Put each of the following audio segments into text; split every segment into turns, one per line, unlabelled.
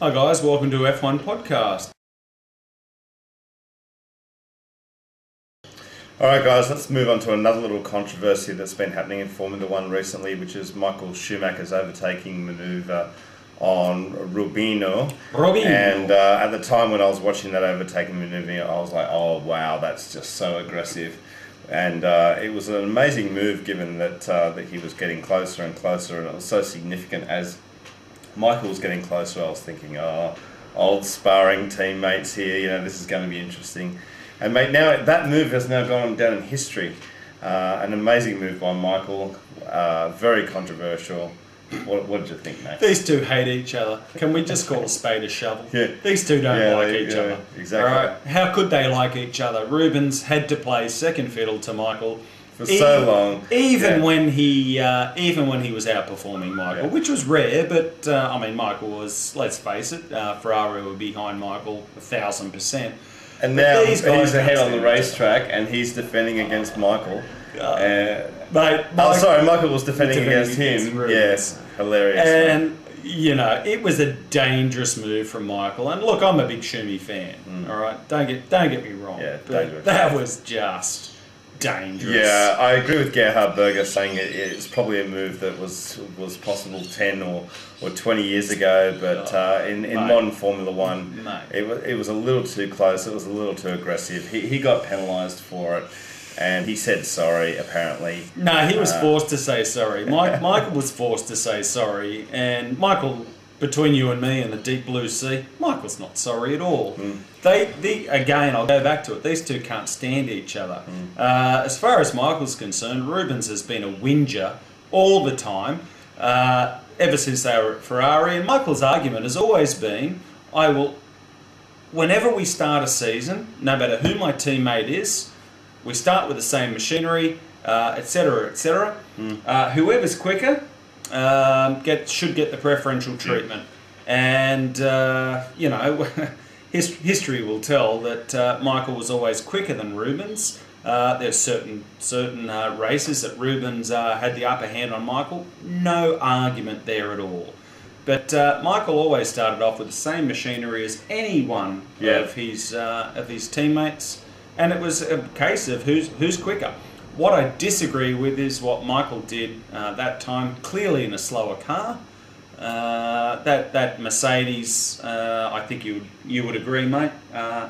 Hi guys, welcome to F1 Podcast.
Alright guys, let's move on to another little controversy that's been happening in Formula 1 recently, which is Michael Schumacher's overtaking manoeuvre on Rubino. And at the time when I was watching that overtaking manoeuvre, I was like, oh wow, that's just so aggressive. And it was an amazing move given that, that he was getting closer and closer, and it was so significant as Michael was getting closer. I was thinking, oh, old sparring teammates here, you know, this is going to be interesting. And mate, now that move has now gone down in history. An amazing move by Michael, very controversial. What did you think, mate?
These two hate each other. Can we just call a spade a shovel?
Yeah.
These two don't like each other.
Exactly.
All right? How could they like each other? Rubens had to play second fiddle to Michael
for so long,
even when he was outperforming Michael, which was rare. But I mean, Michael was, let's face it, Ferrari were behind Michael 1000%.
And now he's ahead on the racetrack, and he's defending against Michael. Michael was defending against him. Yes, hilarious.
And you know, it was a dangerous move from Michael. And look, I'm a big Schumi fan. All right, don't get me wrong.
Yeah,
but that was just dangerous.
Yeah, I agree with Gerhard Berger saying it's probably a move that was possible 10 or 20 years ago, but in modern Formula 1, it was a little too close, it was a little too aggressive. He got penalised for it, and he said sorry, apparently.
No, he was forced to say sorry. Michael was forced to say sorry, and Michael, between you and me and the deep blue sea, Michael's not sorry at all. Again, I'll go back to it. These two can't stand each other. As far as Michael's concerned, Rubens has been a whinger all the time, ever since they were at Ferrari. And Michael's argument has always been, whenever we start a season, no matter who my teammate is, we start with the same machinery, etc., etc. Whoever's quicker should get the preferential treatment. And, you know, history will tell that Michael was always quicker than Rubens. There's certain races that Rubens had the upper hand on Michael. No argument there at all. But Michael always started off with the same machinery as any one of his teammates. And it was a case of who's quicker. What I disagree with is what Michael did that time, clearly in a slower car. That Mercedes, I think you would agree, mate,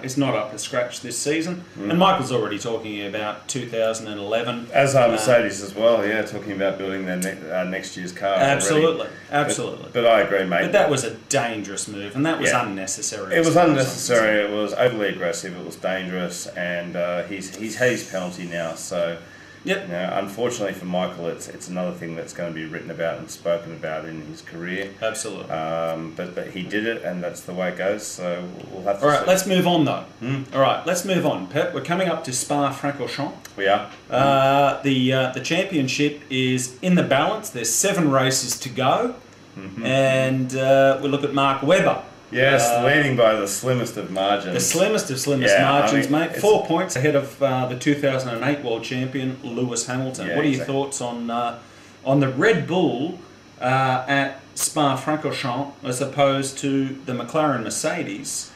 is not up to scratch this season. And Michael's already talking about 2011.
As are Mercedes as well, yeah, talking about building their next year's car.
Absolutely, absolutely.
But I agree, mate.
But that was a dangerous move, and that was unnecessary.
It was unnecessary. It was overly aggressive. It was dangerous, and he's had his penalty now, so.
Yep.
Now, unfortunately for Michael, it's another thing that's going to be written about and spoken about in his career.
Absolutely.
But he did it, and that's the way it goes. So we'll have to.
All right, let's move on though. All right, let's move on. Pep, we're coming up to Spa-Francorchamps.
We are.
The championship is in the balance. There's 7 races to go, and we look at Mark Webber.
Yes, leading by the slimmest of margins.
The slimmest of margins, mate. 4 points ahead of the 2008 world champion, Lewis Hamilton. What are your thoughts on the Red Bull at Spa-Francorchamps as opposed to the McLaren Mercedes,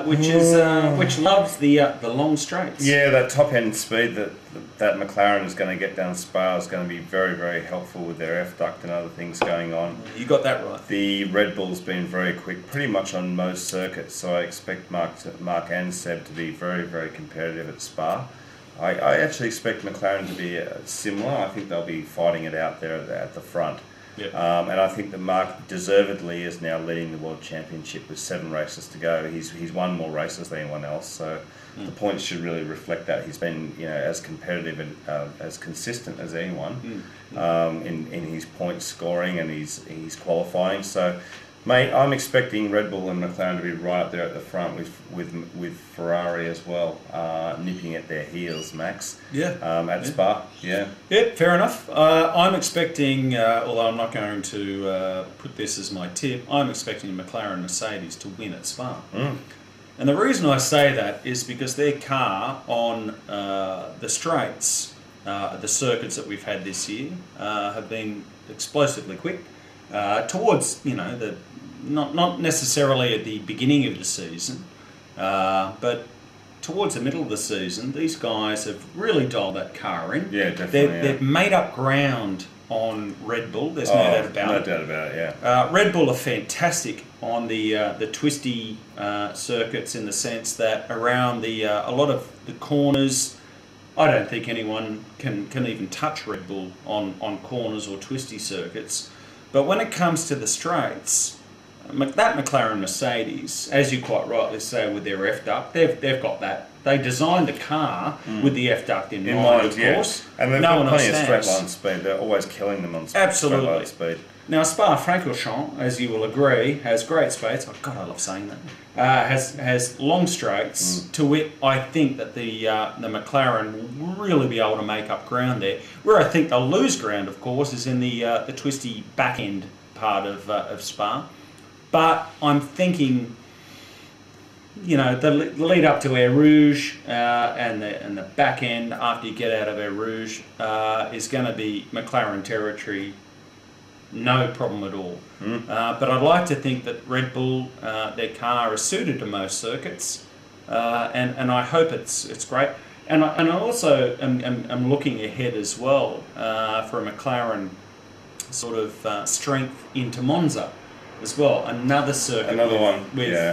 which loves the long straights?
Yeah, that top end speed that McLaren is going to get down Spa is going to be very, very helpful with their F duct and other things going on.
You got that right.
The Red Bull's been very quick, pretty much on most circuits, so I expect Mark and Seb to be very, very competitive at Spa. I actually expect McLaren to be similar. I think they'll be fighting it out there at the front.
Yep.
And I think that Mark deservedly is now leading the World Championship with 7 races to go. He's won more races than anyone else, so the points should really reflect that. He's been, you know, as competitive and as consistent as anyone in his point scoring and his qualifying. So, mate, I'm expecting Red Bull and McLaren to be right up there at the front with Ferrari as well, nipping at their heels, Max. At Spa. Yeah,
fair enough. I'm expecting, although I'm not going to put this as my tip, I'm expecting McLaren Mercedes to win at Spa. And the reason I say that is because their car on the straights, the circuits that we've had this year, have been explosively quick towards, you know, not necessarily at the beginning of the season, but towards the middle of the season, these guys have really dialed that car in.
Yeah, definitely.
They've made up ground on Red Bull. There's no doubt about it.
No doubt about it. Yeah.
Red Bull are fantastic on the twisty circuits, in the sense that around a lot of the corners, I don't think anyone can even touch Red Bull on corners or twisty circuits. But when it comes to the straights, that McLaren Mercedes, as you quite rightly say, with their F duct, they've got that. They designed the car with the F duct in mind, of course.
And they've got plenty of straight line speed. They're always killing them on straight line speed.
Now, Spa-Francorchamps, as you will agree, has great straights. Oh God, I love saying that. Has long straights. To wit, I think that the McLaren will really be able to make up ground there. Where I think they'll lose ground, of course, is in the twisty back end part of Spa. But I'm thinking, you know, the lead up to Air Rouge and the back end after you get out of Air Rouge is going to be McLaren territory, no problem at all. But I'd like to think that Red Bull, their car is suited to most circuits, and I hope it's great. And I also am looking ahead as well for a McLaren sort of strength into Monza as well, another circuit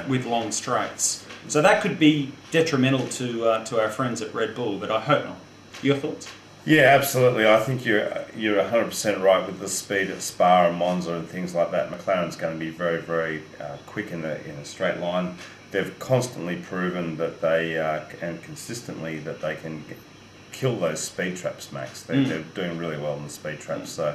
with long straights. So that could be detrimental to our friends at Red Bull, but I hope not. Your thoughts?
Yeah, absolutely. I think you're 100% right with the speed at Spa and Monza and things like that. McLaren's going to be very, very quick in a straight line. They've constantly proven that they and consistently that they can kill those speed traps, Max. They're doing really well in the speed traps. So,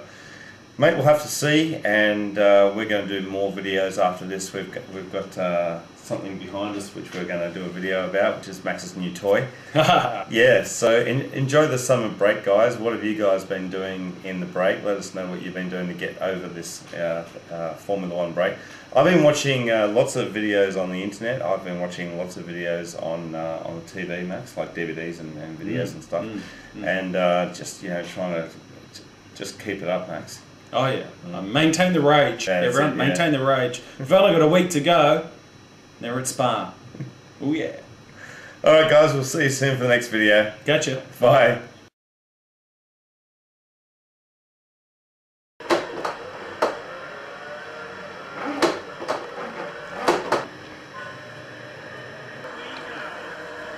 mate, we'll have to see, and we're going to do more videos after this. We've got something behind us which we're going to do a video about, which is Max's new toy. Yeah, so enjoy the summer break, guys. What have you guys been doing in the break? Let us know what you've been doing to get over this Formula One break. I've been watching lots of videos on the internet. I've been watching lots of videos on the TV, Max, like DVDs and videos and stuff, and just trying to just keep it up, Max.
Oh yeah, maintain the rage, everyone. Maintain the rage. We've only got a week to go. Now we're at Spa. Oh yeah.
All right, guys. We'll see you soon for the next video.
Gotcha.
Bye.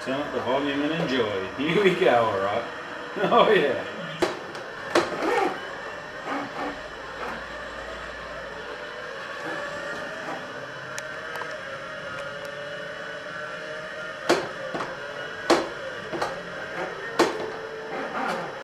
Turn up the volume and enjoy. Here we go. All right. Oh yeah.